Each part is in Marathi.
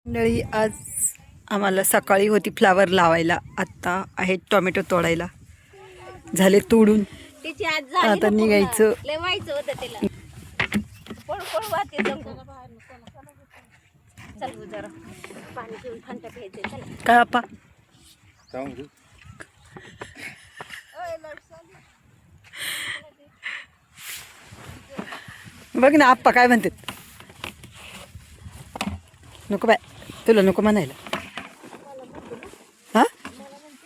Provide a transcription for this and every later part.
मंडळी आज आम्हाला सकाळी होती फ्लावर लावायला, आता आहे टोमॅटो तोडायला. झाले तोडून, आता निघायचं. काय आपा बघ ना आप्पा काय म्हणतात. नको बाय, तुला नको म्हणायला. हा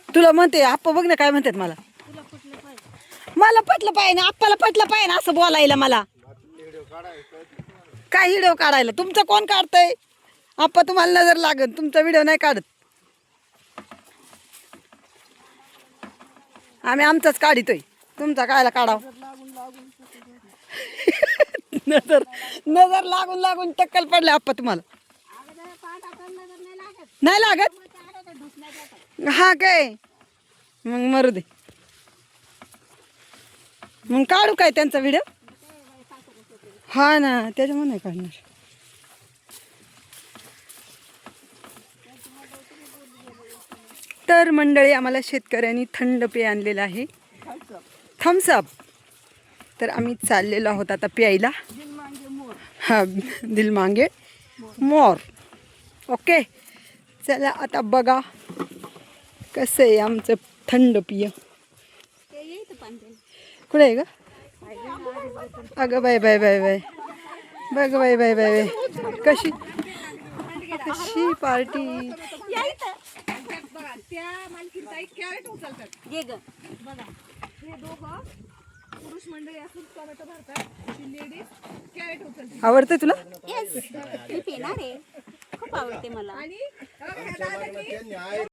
तुला म्हणते आप्पा, बघ ना काय म्हणतात. मला पटलं पाहिजे, आप्पाला पटलं पाहिजे असं बोलायला. मला काय व्हिडिओ काढायला? तुमचा कोण काढतंय? आप्पा तुम्हाला नजर लागन, तुमचा व्हिडिओ नाही काढत. आम्ही आमचाच काढितोय, तुमचा कायला काढाव? नजर नजर लागून लागून टक्कल पडले आप्पा तुम्हाला. नाही लागत? हा काय मग मरू दे. मग काढू काय त्यांचा व्हिडिओ? हा ना, त्याच्यामुळे नाही काढणार. तर मंडळी, आम्हाला शेतकऱ्यांनी थंड पेय आणलेलं आहे, थम्सअप. तर आम्ही चाललेलो आहोत आता प्यायला. हा, दिल मांगे मोर. ओके, चला आता बघा कसं आहे आमचं थंड पेय. कुठे आहे ग? अगं बाय बाय बाय बाय, बघ बाय बाय बाय बाय, कशी कशी पार्टी. आवडते तुला? मी पिणार आहे, खूप आवडते मला.